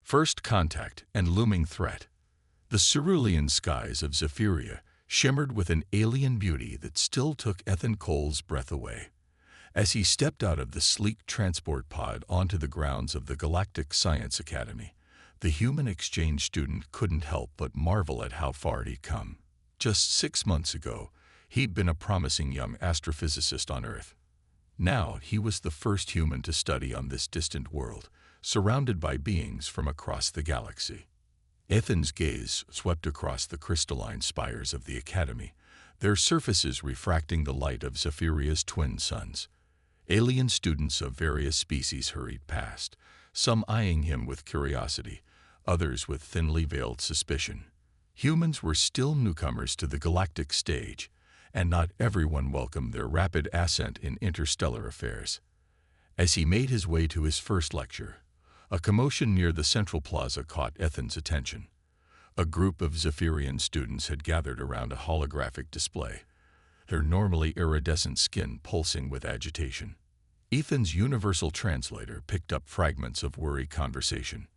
First contact and looming threat. The cerulean skies of Zephyria shimmered with an alien beauty that still took Ethan Cole's breath away. As he stepped out of the sleek transport pod onto the grounds of the Galactic Science Academy, the human exchange student couldn't help but marvel at how far he'd come. Just 6 months ago, he'd been a promising young astrophysicist on Earth. Now he was the first human to study on this distant world, surrounded by beings from across the galaxy. Ethan's gaze swept across the crystalline spires of the Academy, their surfaces refracting the light of Zephyria's twin suns. Alien students of various species hurried past, some eyeing him with curiosity, others with thinly veiled suspicion. Humans were still newcomers to the galactic stage, and not everyone welcomed their rapid ascent in interstellar affairs. As he made his way to his first lecture, a commotion near the central plaza caught Ethan's attention. A group of Zephyrian students had gathered around a holographic display, their normally iridescent skin pulsing with agitation. Ethan's universal translator picked up fragments of worried conversation.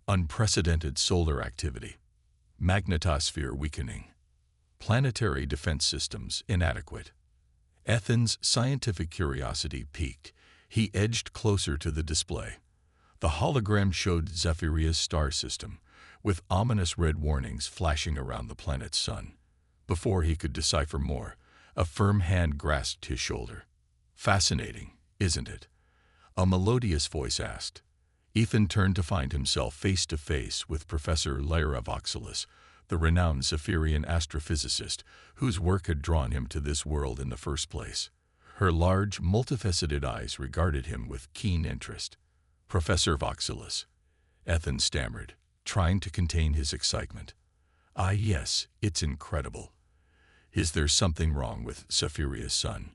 Unprecedented solar activity. Magnetosphere weakening. Planetary defense systems inadequate. Ethan's scientific curiosity piqued. He edged closer to the display. The hologram showed Zephyria's star system, with ominous red warnings flashing around the planet's sun. Before he could decipher more, a firm hand grasped his shoulder. "Fascinating, isn't it?" a melodious voice asked. Ethan turned to find himself face to face with Professor Lyra Voxelis, the renowned Zephyrian astrophysicist whose work had drawn him to this world in the first place. Her large, multifaceted eyes regarded him with keen interest. "Professor Voxelis," Ethan stammered, trying to contain his excitement. "Ah, yes, it's incredible. Is there something wrong with Zephyria's sun?"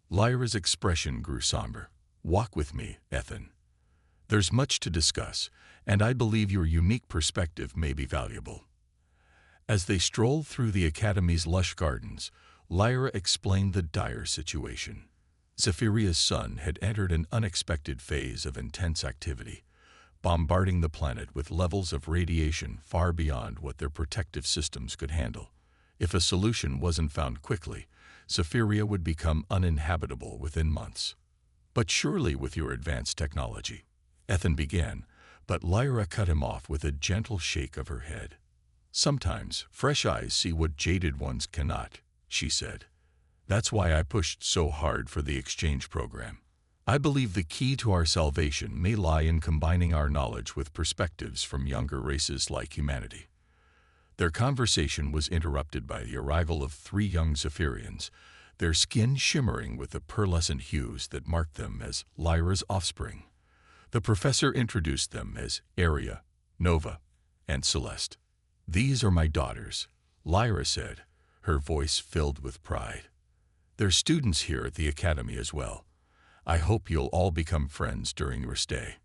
Lyra's expression grew somber. "Walk with me, Ethan. There's much to discuss, and I believe your unique perspective may be valuable." As they strolled through the Academy's lush gardens, Lyra explained the dire situation. Zephyria's sun had entered an unexpected phase of intense activity, bombarding the planet with levels of radiation far beyond what their protective systems could handle. If a solution wasn't found quickly, Zephyria would become uninhabitable within months. "But surely with your advanced technology," Ethan began, but Lyra cut him off with a gentle shake of her head. "Sometimes fresh eyes see what jaded ones cannot," she said. "That's why I pushed so hard for the exchange program. I believe the key to our salvation may lie in combining our knowledge with perspectives from younger races like humanity." Their conversation was interrupted by the arrival of 3 young Zephyrians, their skin shimmering with the pearlescent hues that marked them as Lyra's offspring. The professor introduced them as Aria, Nova, and Celeste. "These are my daughters," Lyra said, her voice filled with pride. "They're students here at the Academy as well. I hope you'll all become friends during your stay."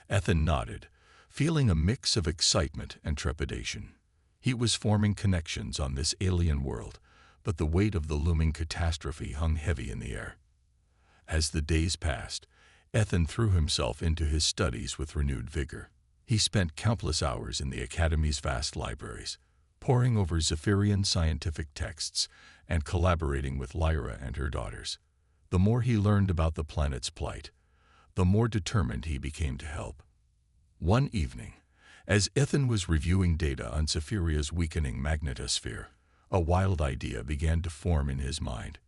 Ethan nodded, feeling a mix of excitement and trepidation. He was forming connections on this alien world, but the weight of the looming catastrophe hung heavy in the air. As the days passed, Ethan threw himself into his studies with renewed vigor. He spent countless hours in the Academy's vast libraries, poring over Zephyrian scientific texts and collaborating with Lyra and her daughters. The more he learned about the planet's plight, the more determined he became to help. One evening, as Ethan was reviewing data on Zephyria's weakening magnetosphere, a wild idea began to form in his mind.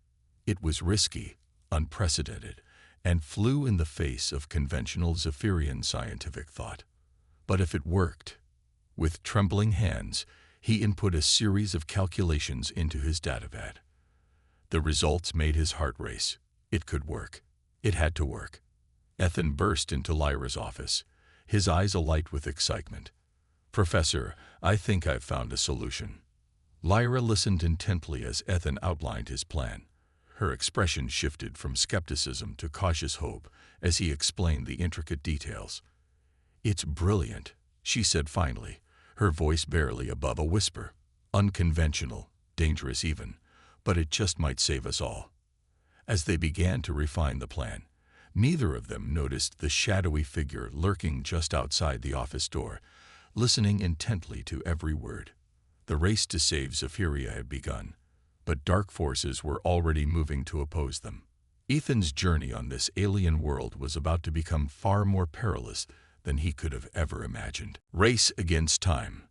It was risky, unprecedented, and flew in the face of conventional Zephyrian scientific thought. But if it worked, with trembling hands, he input a series of calculations into his datapad. The results made his heart race. It could work. It had to work. Ethan burst into Lyra's office, his eyes alight with excitement. "Professor, I think I've found a solution." Lyra listened intently as Ethan outlined his plan. Her expression shifted from skepticism to cautious hope as he explained the intricate details. "It's brilliant," she said finally, her voice barely above a whisper. "Unconventional, dangerous even, but it just might save us all." As they began to refine the plan, Neither of them noticed the shadowy figure lurking just outside the office door, listening intently to every word. The race to save Zephyria had begun, but dark forces were already moving to oppose them. Ethan's journey on this alien world was about to become far more perilous than he could have ever imagined. Race against time.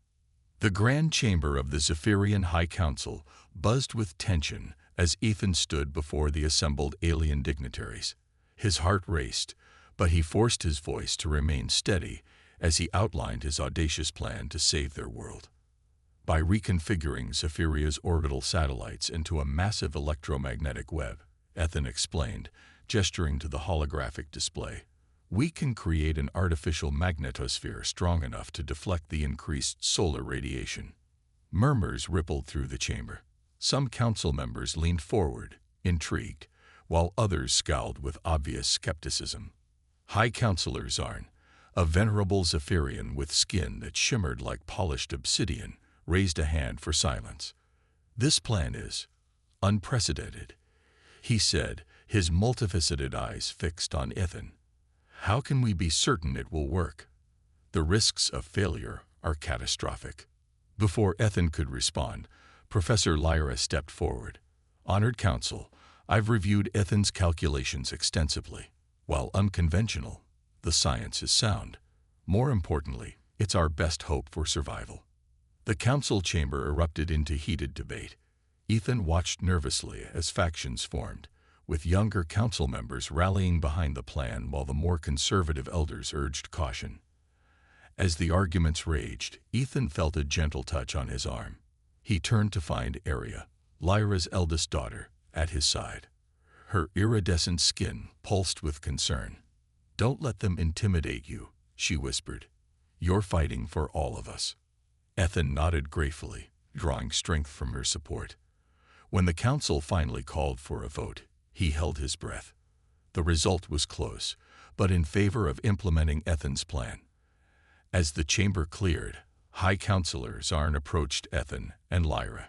The grand chamber of the Zephyrian High Council buzzed with tension as Ethan stood before the assembled alien dignitaries. His heart raced, but he forced his voice to remain steady as he outlined his audacious plan to save their world. By reconfiguring Zephyria's orbital satellites into a massive electromagnetic web, Ethan explained, gesturing to the holographic display, we can create an artificial magnetosphere strong enough to deflect the increased solar radiation. Murmurs rippled through the chamber. Some council members leaned forward, intrigued, while others scowled with obvious skepticism. High Counselor Zarn, a venerable Zephyrian with skin that shimmered like polished obsidian, raised a hand for silence. This plan is unprecedented, he said, his multifaceted eyes fixed on Ethan. How can we be certain it will work? The risks of failure are catastrophic. Before Ethan could respond, Professor Lyra stepped forward. Honored Council, I've reviewed Ethan's calculations extensively. While unconventional, the science is sound. More importantly, it's our best hope for survival. The council chamber erupted into heated debate. Ethan watched nervously as factions formed, with younger council members rallying behind the plan while the more conservative elders urged caution. As the arguments raged, Ethan felt a gentle touch on his arm. He turned to find Aria, Lyra's eldest daughter, at his side. Her iridescent skin pulsed with concern. Don't let them intimidate you, she whispered. You're fighting for all of us. Ethan nodded gratefully, drawing strength from her support. When the council finally called for a vote, he held his breath. The result was close, but in favor of implementing Ethan's plan. As the chamber cleared, High Counselor Zarn approached Ethan and Lyra.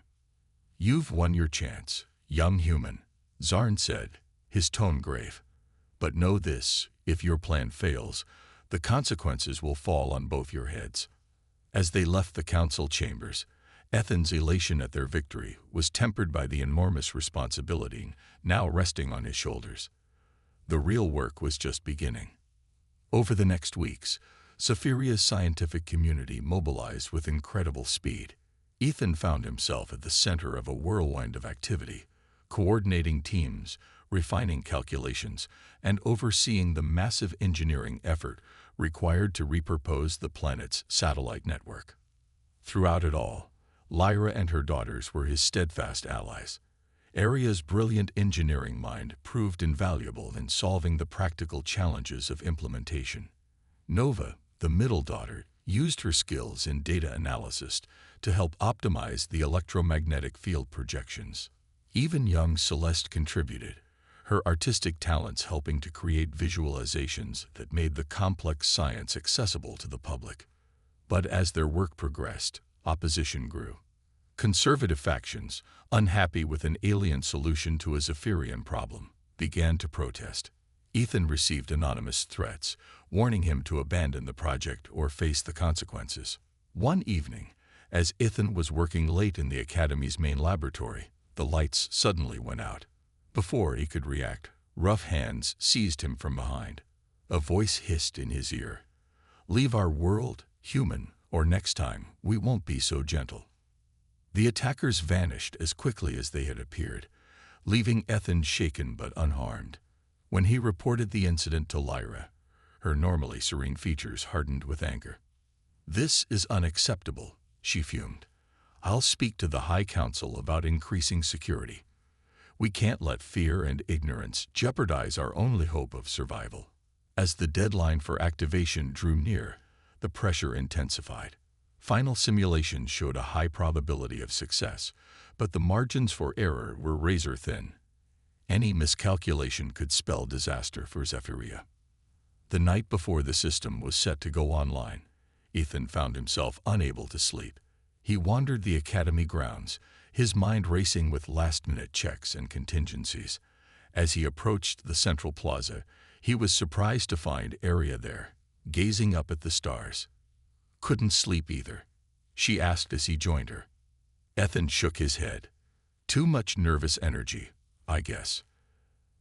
You've won your chance, young human, Zarn said, his tone grave. But know this, if your plan fails, the consequences will fall on both your heads. As they left the council chambers, Ethan's elation at their victory was tempered by the enormous responsibility now resting on his shoulders. The real work was just beginning. Over the next weeks, Zephyria's scientific community mobilized with incredible speed. Ethan found himself at the center of a whirlwind of activity, coordinating teams, refining calculations, and overseeing the massive engineering effort required to repurpose the planet's satellite network. Throughout it all, Lyra and her daughters were his steadfast allies. Aria's brilliant engineering mind proved invaluable in solving the practical challenges of implementation. Nova, the middle daughter, used her skills in data analysis to help optimize the electromagnetic field projections. Even young Celeste contributed, her artistic talents helping to create visualizations that made the complex science accessible to the public. But as their work progressed, opposition grew. Conservative factions, unhappy with an alien solution to a Zephyrian problem, began to protest. Ethan received anonymous threats, warning him to abandon the project or face the consequences. One evening, as Ethan was working late in the Academy's main laboratory, the lights suddenly went out. Before he could react, rough hands seized him from behind. A voice hissed in his ear, "Leave our world, human, or next time we won't be so gentle." The attackers vanished as quickly as they had appeared, leaving Ethan shaken but unharmed. When he reported the incident to Lyra, her normally serene features hardened with anger. "This is unacceptable," she fumed. "I'll speak to the High Council about increasing security. We can't let fear and ignorance jeopardize our only hope of survival." As the deadline for activation drew near, the pressure intensified. Final simulations showed a high probability of success, but the margins for error were razor thin. Any miscalculation could spell disaster for Zephyria. The night before the system was set to go online, Ethan found himself unable to sleep. He wandered the Academy grounds, his mind racing with last-minute checks and contingencies. As he approached the central plaza, He was surprised to find Arya there, gazing up at the stars. "Couldn't sleep either?" she asked as he joined her. Ethan shook his head. "Too much nervous energy, I guess."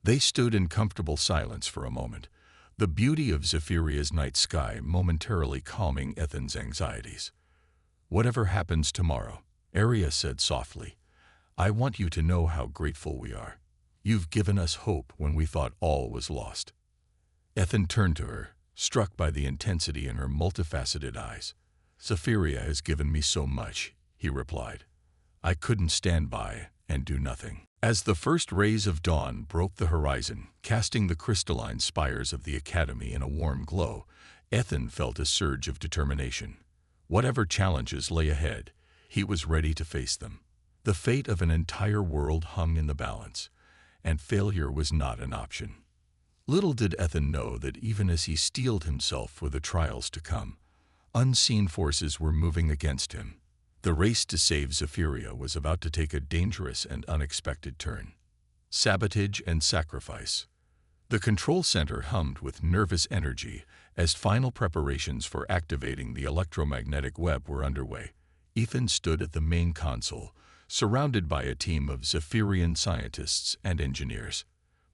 They stood in comfortable silence for a moment, the beauty of Zephyria's night sky momentarily calming Ethan's anxieties. "Whatever happens tomorrow," Arya said softly, "I want you to know how grateful we are. You've given us hope when we thought all was lost." Ethan turned to her, struck by the intensity in her multifaceted eyes. "Zephyria has given me so much," he replied. "I couldn't stand by and do nothing." As the first rays of dawn broke the horizon, casting the crystalline spires of the academy in a warm glow, Ethan felt a surge of determination. Whatever challenges lay ahead, he was ready to face them. The fate of an entire world hung in the balance, and failure was not an option. Little did Ethan know that even as he steeled himself for the trials to come, unseen forces were moving against him. The race to save Zephyria was about to take a dangerous and unexpected turn. Sabotage and sacrifice. The control center hummed with nervous energy as final preparations for activating the electromagnetic web were underway. Ethan stood at the main console, surrounded by a team of Zephyrian scientists and engineers.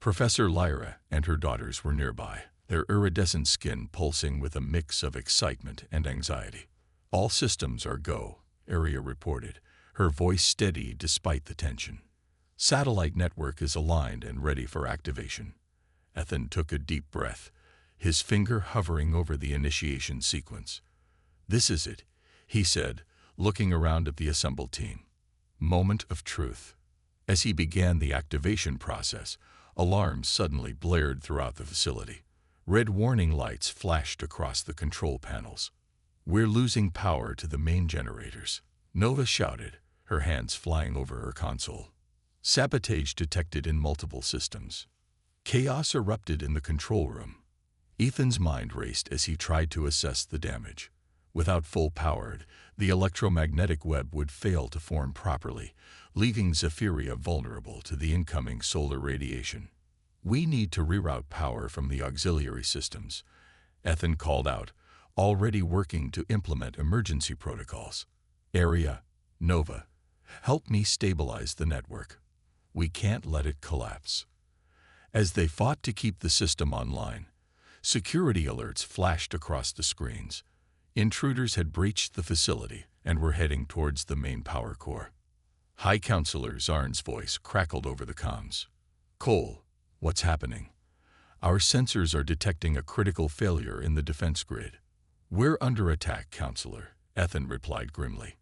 Professor Lyra and her daughters were nearby, their iridescent skin pulsing with a mix of excitement and anxiety. "All systems are go," Arya reported, her voice steady despite the tension. "Satellite network is aligned and ready for activation." Ethan took a deep breath, his finger hovering over the initiation sequence. "This is it," he said, looking around at the assembled team. Moment of truth. As he began the activation process, alarms suddenly blared throughout the facility. Red warning lights flashed across the control panels. "We're losing power to the main generators," Nova shouted, her hands flying over her console. Sabotage detected in multiple systems. Chaos erupted in the control room. Ethan's mind raced as he tried to assess the damage. Without full power, the electromagnetic web would fail to form properly, leaving Zephyria vulnerable to the incoming solar radiation. "We need to reroute power from the auxiliary systems," Ethan called out, already working to implement emergency protocols. "Arya, Nova, help me stabilize the network. We can't let it collapse." As they fought to keep the system online, security alerts flashed across the screens. Intruders had breached the facility and were heading towards the main power core. High Counselor Zarn's voice crackled over the comms. "Cole, what's happening?" "Our sensors are detecting a critical failure in the defense grid." "We're under attack, Counselor," Ethan replied grimly.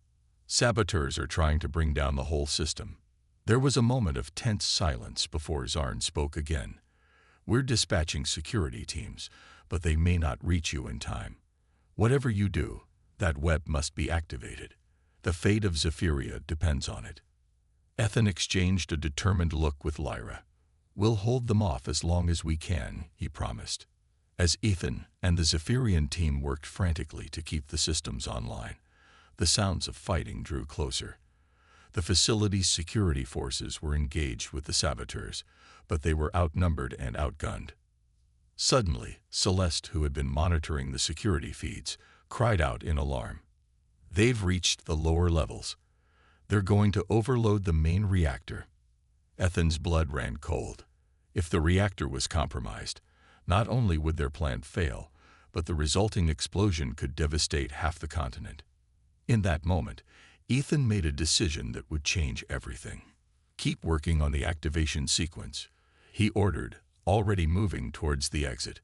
"Saboteurs are trying to bring down the whole system." There was a moment of tense silence before Zarn spoke again. "We're dispatching security teams, but they may not reach you in time. Whatever you do, that web must be activated. The fate of Zephyria depends on it." Ethan exchanged a determined look with Lyra. "We'll hold them off as long as we can," he promised. As Ethan and the Zephyrian team worked frantically to keep the systems online, the sounds of fighting drew closer. The facility's security forces were engaged with the saboteurs, but they were outnumbered and outgunned. Suddenly, Celeste, who had been monitoring the security feeds, cried out in alarm. "They've reached the lower levels. They're going to overload the main reactor." Ethan's blood ran cold. If the reactor was compromised, not only would their plan fail, but the resulting explosion could devastate half the continent. In that moment, Ethan made a decision that would change everything. "Keep working on the activation sequence," he ordered, already moving towards the exit.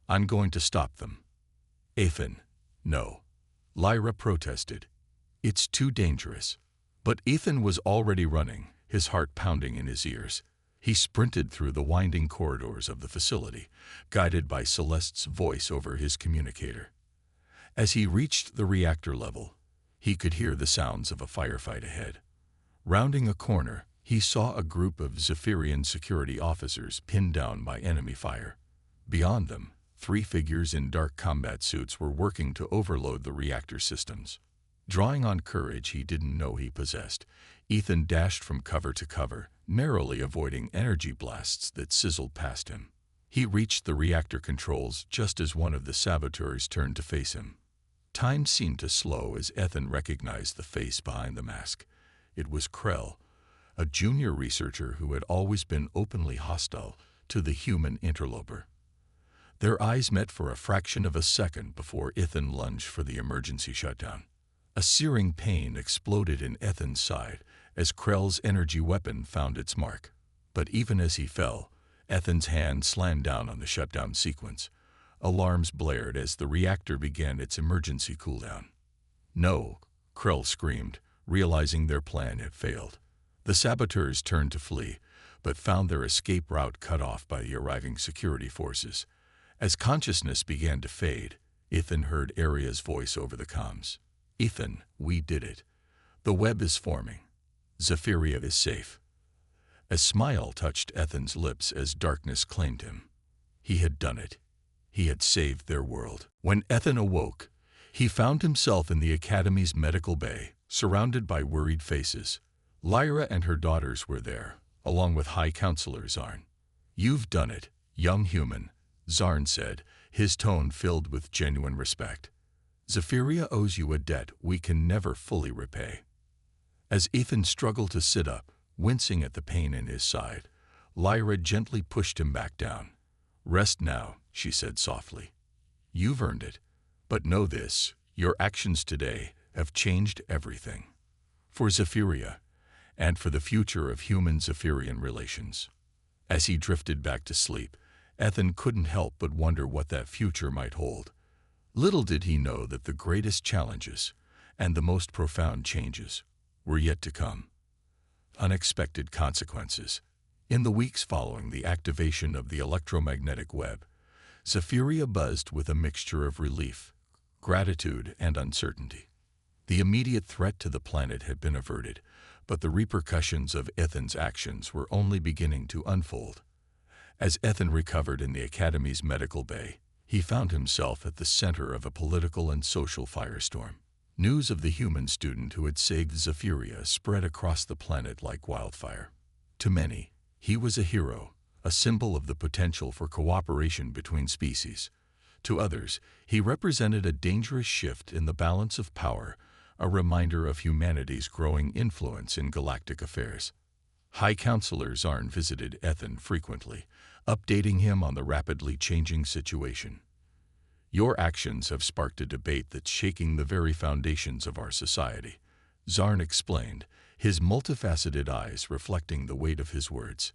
"I'm going to stop them." "Ethan, no," Lyra protested. "It's too dangerous." But Ethan was already running, his heart pounding in his ears. He sprinted through the winding corridors of the facility, guided by Celeste's voice over his communicator. As he reached the reactor level, he could hear the sounds of a firefight ahead. Rounding a corner, he saw a group of Zephyrian security officers pinned down by enemy fire. Beyond them, 3 figures in dark combat suits were working to overload the reactor systems. Drawing on courage he didn't know he possessed, Ethan dashed from cover to cover, narrowly avoiding energy blasts that sizzled past him. He reached the reactor controls just as one of the saboteurs turned to face him. Time seemed to slow as Ethan recognized the face behind the mask. It was Krell, a junior researcher who had always been openly hostile to the human interloper. Their eyes met for a fraction of a second before Ethan lunged for the emergency shutdown. A searing pain exploded in Ethan's side as Krell's energy weapon found its mark. But even as he fell, Ethan's hand slammed down on the shutdown sequence. Alarms blared as the reactor began its emergency cooldown. "No," Krell screamed, realizing their plan had failed. The saboteurs turned to flee, but found their escape route cut off by the arriving security forces. As consciousness began to fade, Ethan heard Aria's voice over the comms. "Ethan, we did it. The web is forming. Zephyria is safe." A smile touched Ethan's lips as darkness claimed him. He had done it. He had saved their world. When Ethan awoke, he found himself in the Academy's medical bay, surrounded by worried faces. Lyra and her daughters were there, along with High Counselor Zarn. "You've done it, young human," Zarn said, his tone filled with genuine respect. "Zephyria owes you a debt we can never fully repay." As Ethan struggled to sit up, wincing at the pain in his side, Lyra gently pushed him back down. "Rest now," she said softly. "You've earned it. But know this, your actions today have changed everything. For Zephyria, and for the future of human-Zephyrian relations." As he drifted back to sleep, Ethan couldn't help but wonder what that future might hold. Little did he know that the greatest challenges, and the most profound changes, were yet to come. Unexpected consequences. In the weeks following the activation of the electromagnetic web, Zephyria buzzed with a mixture of relief, gratitude, and uncertainty. The immediate threat to the planet had been averted, but the repercussions of Ethan's actions were only beginning to unfold. As Ethan recovered in the Academy's medical bay, he found himself at the center of a political and social firestorm. News of the human student who had saved Zephyria spread across the planet like wildfire. To many, he was a hero, a symbol of the potential for cooperation between species. To others, he represented a dangerous shift in the balance of power, a reminder of humanity's growing influence in galactic affairs. High Counselor Zarn visited Ethan frequently, updating him on the rapidly changing situation. "Your actions have sparked a debate that's shaking the very foundations of our society," Zarn explained, his multifaceted eyes reflecting the weight of his words.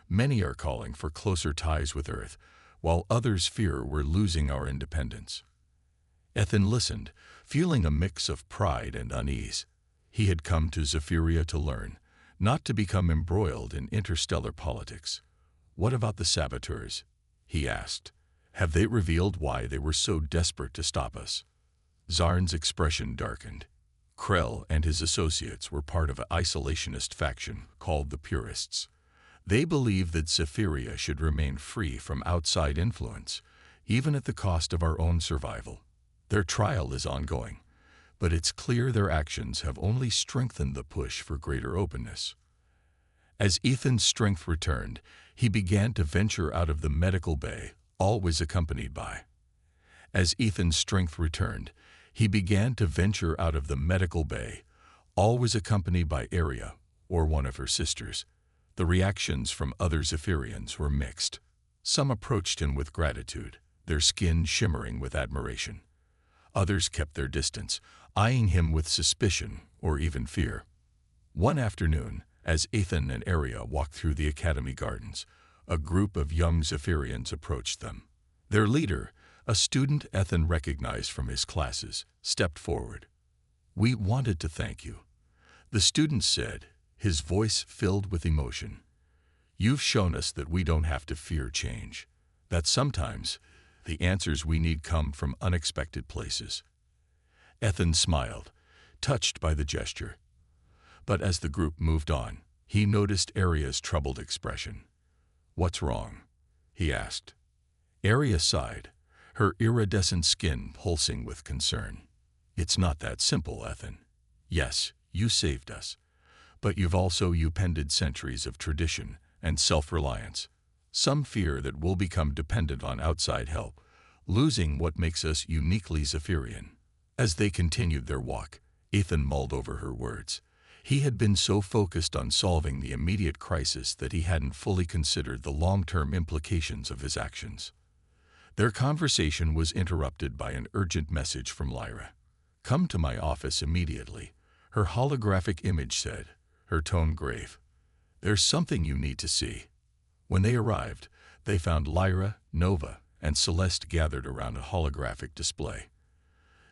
"Many are calling for closer ties with Earth, while others fear we're losing our independence." Ethan listened, feeling a mix of pride and unease. He had come to Zephyria to learn, not to become embroiled in interstellar politics. "What about the saboteurs?" he asked. "Have they revealed why they were so desperate to stop us?" Zarn's expression darkened. Krell and his associates were part of an isolationist faction called the Purists. They believe that Zephyria should remain free from outside influence, even at the cost of our own survival. Their trial is ongoing, but it's clear their actions have only strengthened the push for greater openness. As Ethan's strength returned, he began to venture out of the medical bay, always accompanied by. As Ethan's strength returned, he began to venture out of the medical bay, always accompanied by Aria, or one of her sisters. The reactions from other Zephyrians were mixed. Some approached him with gratitude, their skin shimmering with admiration. Others kept their distance, eyeing him with suspicion or even fear. One afternoon, as Ethan and Aria walked through the Academy gardens, a group of young Zephyrians approached them. Their leader, a student Ethan recognized from his classes, stepped forward. "We wanted to thank you," the student said, his voice filled with emotion. "You've shown us that we don't have to fear change, that sometimes the answers we need come from unexpected places." Ethan smiled, touched by the gesture. But as the group moved on, he noticed Aria's troubled expression. "What's wrong?" he asked. Aria sighed, her iridescent skin pulsing with concern. "It's not that simple, Ethan. Yes, you saved us, but you've also upended centuries of tradition and self-reliance. Some fear that we'll become dependent on outside help, losing what makes us uniquely Zephyrian. As they continued their walk, Ethan mulled over her words. He had been so focused on solving the immediate crisis that he hadn't fully considered the long-term implications of his actions. Their conversation was interrupted by an urgent message from Lyra. "Come to my office immediately," her holographic image said, her tone grave. "There's something you need to see." When they arrived, they found Lyra, Nova, and Celeste gathered around a holographic display.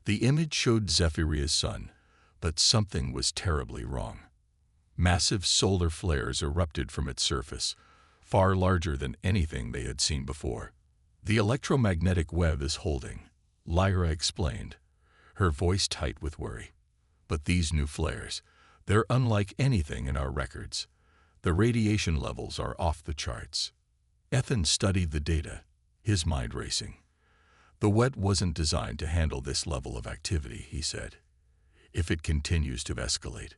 The image showed Zephyria's sun, but something was terribly wrong. Massive solar flares erupted from its surface, far larger than anything they had seen before. "The electromagnetic web is holding," Lyra explained, her voice tight with worry. "But these new flares, they're unlike anything in our records. The radiation levels are off the charts." Ethan studied the data, his mind racing. "The web wasn't designed to handle this level of activity," he said. "If it continues to escalate,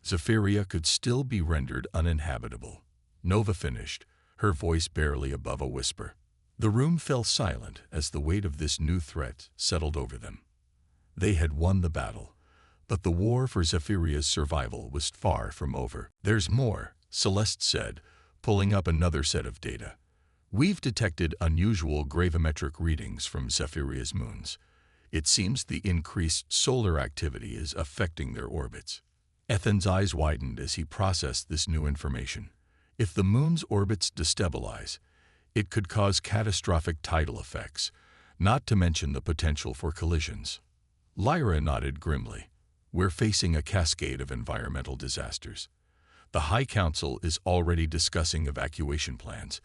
Zephyria could still be rendered uninhabitable." Nova finished, her voice barely above a whisper. The room fell silent as the weight of this new threat settled over them. They had won the battle, but the war for Zephyria's survival was far from over. "There's more," Celeste said, pulling up another set of data. "We've detected unusual gravimetric readings from Zephyria's moons. It seems the increased solar activity is affecting their orbits." Ethan's eyes widened as he processed this new information. If the moon's orbits destabilize, it could cause catastrophic tidal effects, not to mention the potential for collisions. Lyra nodded grimly. "We're facing a cascade of environmental disasters. The High Council is already discussing evacuation plans,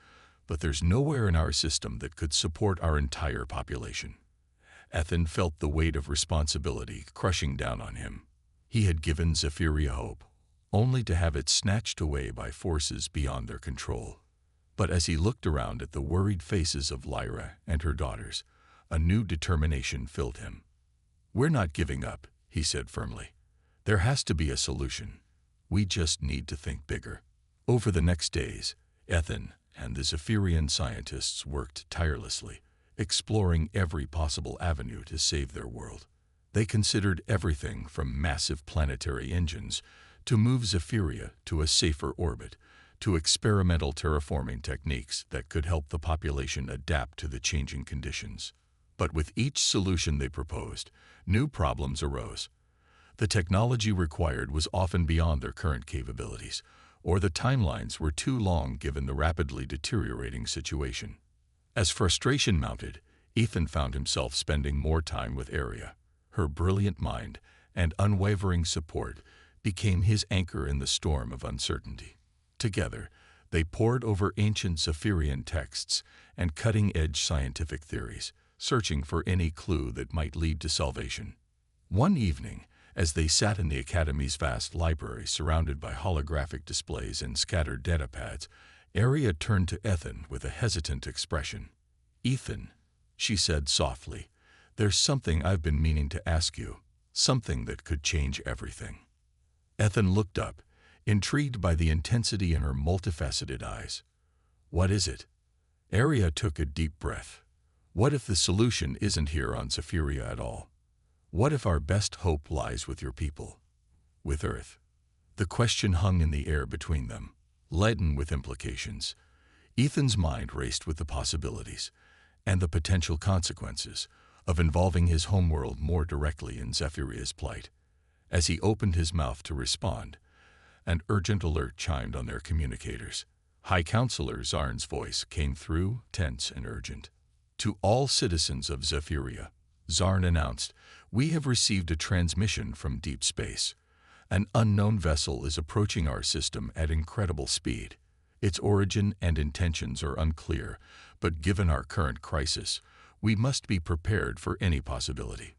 but there's nowhere in our system that could support our entire population." Ethan felt the weight of responsibility crushing down on him. He had given Zephyria hope, only to have it snatched away by forces beyond their control. But as he looked around at the worried faces of Lyra and her daughters, a new determination filled him. "We're not giving up," he said firmly. "There has to be a solution. We just need to think bigger." Over the next days, Ethan and the Zephyrian scientists worked tirelessly, exploring every possible avenue to save their world. They considered everything from massive planetary engines to move Zephyria to a safer orbit, to experimental terraforming techniques that could help the population adapt to the changing conditions. But with each solution they proposed, new problems arose. The technology required was often beyond their current capabilities, or the timelines were too long given the rapidly deteriorating situation. As frustration mounted, Ethan found himself spending more time with Aria. Her brilliant mind and unwavering support became his anchor in the storm of uncertainty. Together, they pored over ancient Zephyrian texts and cutting-edge scientific theories, searching for any clue that might lead to salvation. One evening, as they sat in the Academy's vast library surrounded by holographic displays and scattered datapads, Aria turned to Ethan with a hesitant expression. "Ethan," she said softly, "there's something I've been meaning to ask you, something that could change everything." Ethan looked up, intrigued by the intensity in her multifaceted eyes. "What is it?" Aria took a deep breath. "What if the solution isn't here on Zephyria at all? What if our best hope lies with your people, with Earth?" The question hung in the air between them, leaden with implications. Ethan's mind raced with the possibilities and the potential consequences of involving his homeworld more directly in Zephyria's plight. As he opened his mouth to respond, an urgent alert chimed on their communicators. High Counselor Zarn's voice came through, tense and urgent. "To all citizens of Zephyria," Zarn announced, "we have received a transmission from deep space. An unknown vessel is approaching our system at incredible speed. Its origin and intentions are unclear, but given our current crisis, we must be prepared for any possibility."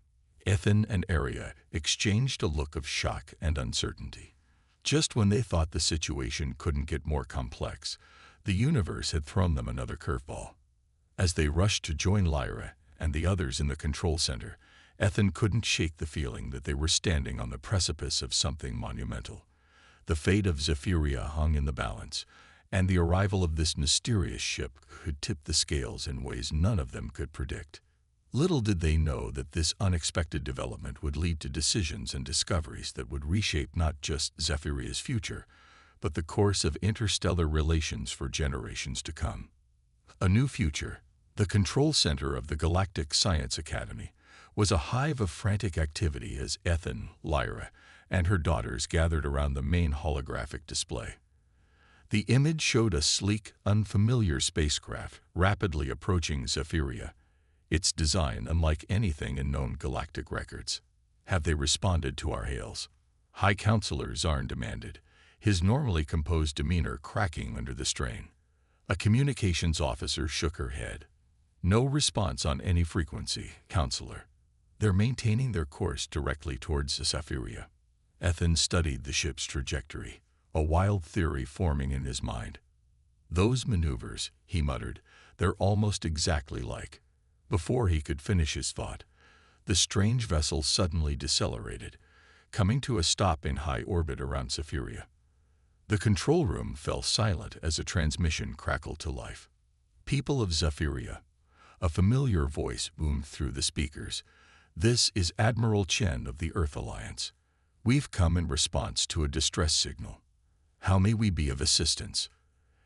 Ethan and Aria exchanged a look of shock and uncertainty. Just when they thought the situation couldn't get more complex, the universe had thrown them another curveball. As they rushed to join Lyra and the others in the control center, Ethan couldn't shake the feeling that they were standing on the precipice of something monumental. The fate of Zephyria hung in the balance, and the arrival of this mysterious ship could tip the scales in ways none of them could predict. Little did they know that this unexpected development would lead to decisions and discoveries that would reshape not just Zephyria's future, but the course of interstellar relations for generations to come. A new future, the control center of the Galactic Science Academy, was a hive of frantic activity as Ethan, Lyra, and her daughters gathered around the main holographic display. The image showed a sleek, unfamiliar spacecraft rapidly approaching Zephyria, its design unlike anything in known galactic records. "Have they responded to our hails?" High Counselor Zarn demanded, his normally composed demeanor cracking under the strain. A communications officer shook her head. "No response on any frequency, Counselor. They're maintaining their course directly towards Zephyria." Ethan studied the ship's trajectory, a wild theory forming in his mind. "Those maneuvers," he muttered, "they're almost exactly like." Before he could finish his thought, the strange vessel suddenly decelerated, coming to a stop in high orbit around Zephyria. The control room fell silent as a transmission crackled to life. "People of Zephyria," a familiar voice boomed through the speakers. "This is Admiral Chen of the Earth Alliance. We've come in response to a distress signal. How may we be of assistance?"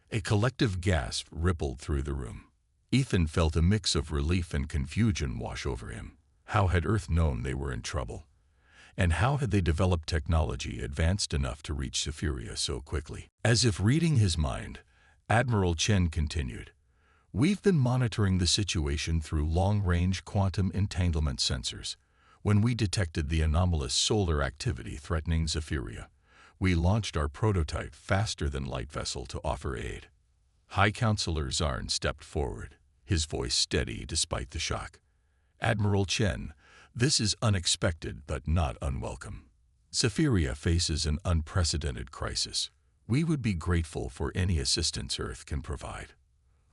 A collective gasp rippled through the room. Ethan felt a mix of relief and confusion wash over him. How had Earth known they were in trouble? And how had they developed technology advanced enough to reach Zephyria so quickly? As if reading his mind, Admiral Chen continued, "We've been monitoring the situation through long-range quantum entanglement sensors. When we detected the anomalous solar activity threatening Zephyria, we launched our prototype faster-than-light vessel to offer aid." High Counselor Zarn stepped forward, his voice steady despite the shock. "Admiral Chen, this is unexpected but not unwelcome. Zephyria faces an unprecedented crisis. We would be grateful for any assistance Earth can provide."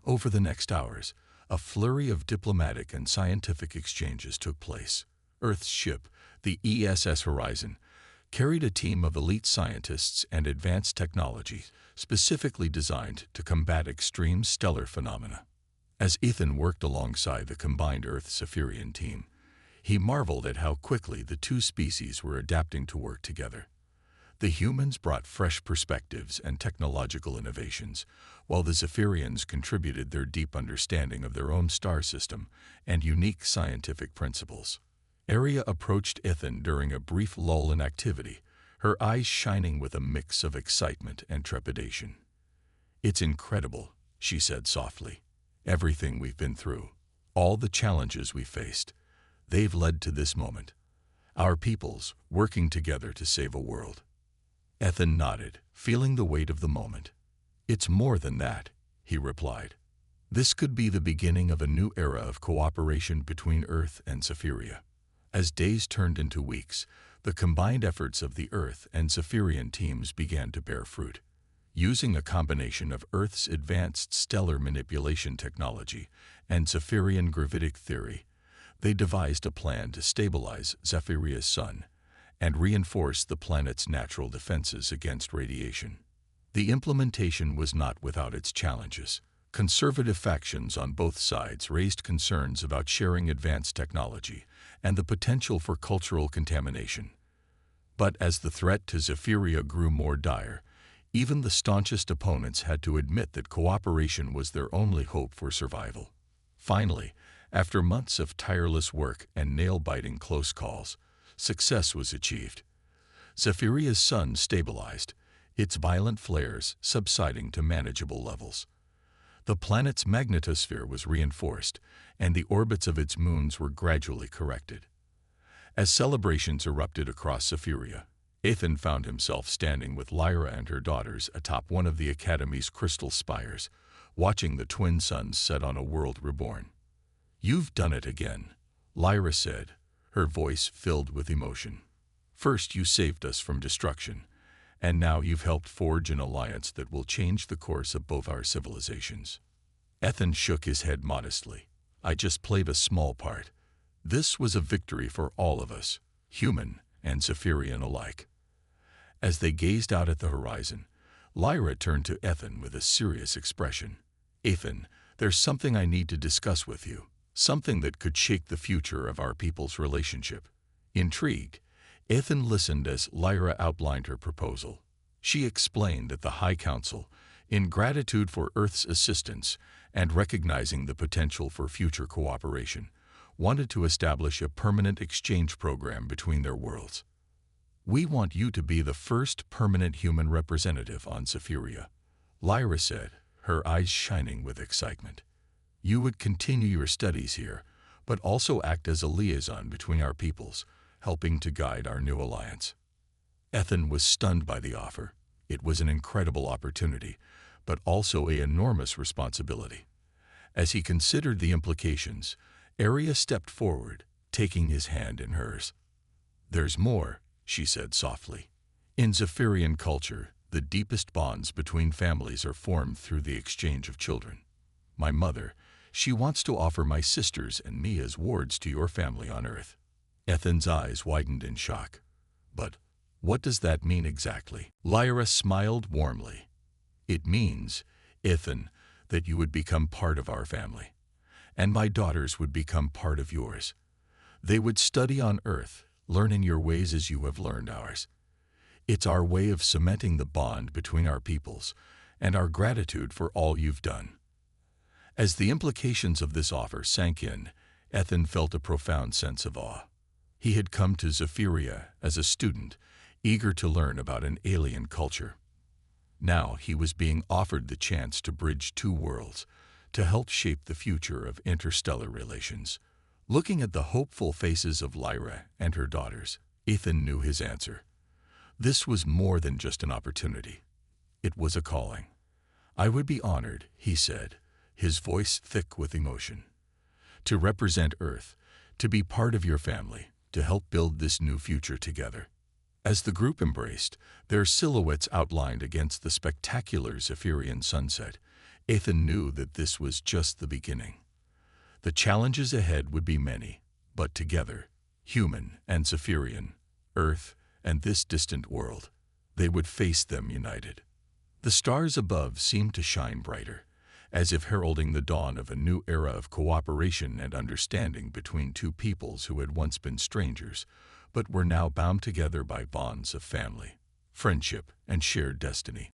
Over the next hours, a flurry of diplomatic and scientific exchanges took place. Earth's ship, the ESS Horizon, carried a team of elite scientists and advanced technology specifically designed to combat extreme stellar phenomena. As Ethan worked alongside the combined Earth-Zephirian team, he marveled at how quickly the two species were adapting to work together. The humans brought fresh perspectives and technological innovations, while the Zephyrians contributed their deep understanding of their own star system and unique scientific principles. Arya approached Ethan during a brief lull in activity, her eyes shining with a mix of excitement and trepidation. "It's incredible," she said softly. "Everything we've been through, all the challenges we faced, they've led to this moment. Our peoples working together to save a world." Ethan nodded, feeling the weight of the moment. "It's more than that," he replied. "This could be the beginning of a new era of cooperation between Earth and Zephyria." As days turned into weeks, the combined efforts of the Earth and Zephyrian teams began to bear fruit. Using a combination of Earth's advanced stellar manipulation technology and Zephyrian gravitic theory, they devised a plan to stabilize Zephyria's sun and reinforce the planet's natural defenses against radiation. The implementation was not without its challenges. Conservative factions on both sides raised concerns about sharing advanced technology and the potential for cultural contamination. But as the threat to Zephyria grew more dire, even the staunchest opponents had to admit that cooperation was their only hope for survival. Finally, after months of tireless work and nail-biting close calls, success was achieved. Zephyria's sun stabilized, its violent flares subsiding to manageable levels. The planet's magnetosphere was reinforced, and the orbits of its moons were gradually corrected. As celebrations erupted across Zephyria, Ethan found himself standing with Lyra and her daughters atop one of the Academy's crystal spires, watching the twin suns set on a world reborn. "You've done it again," Lyra said, her voice filled with emotion. "First you saved us from destruction, and now you've helped forge an alliance that will change the course of both our civilizations." Ethan shook his head modestly. "I just played a small part. This was a victory for all of us, human and Zephyrian alike." As they gazed out at the horizon, Lyra turned to Ethan with a serious expression. "Ethan, there's something I need to discuss with you, something that could shake the future of our people's relationship." Intrigued, Ethan listened as Lyra outlined her proposal. She explained that the High Council, in gratitude for Earth's assistance and recognizing the potential for future cooperation, wanted to establish a permanent exchange program between their worlds. "We want you to be the first permanent human representative on Zephyria," Lyra said, her eyes shining with excitement. "You would continue your studies here, but also act as a liaison between our peoples, helping to guide our new alliance." Ethan was stunned by the offer. It was an incredible opportunity, but also an enormous responsibility. As he considered the implications, Arya stepped forward, taking his hand in hers. "There's more," she said softly. "In Zephyrian culture, the deepest bonds between families are formed through the exchange of children. My mother, she wants to offer my sisters and me as wards to your family on Earth." Ethan's eyes widened in shock. "But what does that mean exactly?" Lyra smiled warmly. "It means, Ethan, that you would become part of our family, and my daughters would become part of yours. They would study on Earth, learning your ways as you have learned ours. It's our way of cementing the bond between our peoples and our gratitude for all you've done." As the implications of this offer sank in, Ethan felt a profound sense of awe. He had come to Zephyria as a student, eager to learn about an alien culture. Now he was being offered the chance to bridge two worlds, to help shape the future of interstellar relations. Looking at the hopeful faces of Lyra and her daughters, Ethan knew his answer. This was more than just an opportunity. It was a calling. "I would be honored," he said, his voice thick with emotion, "to represent Earth, to be part of your family, to help build this new future together." As the group embraced, their silhouettes outlined against the spectacular Zephyrian sunset, Ethan knew that this was just the beginning. The challenges ahead would be many, but together, human and Zephyrian, Earth and this distant world, they would face them united. The stars above seemed to shine brighter, as if heralding the dawn of a new era of cooperation and understanding between two peoples who had once been strangers, but were now bound together by bonds of family, friendship, and shared destiny.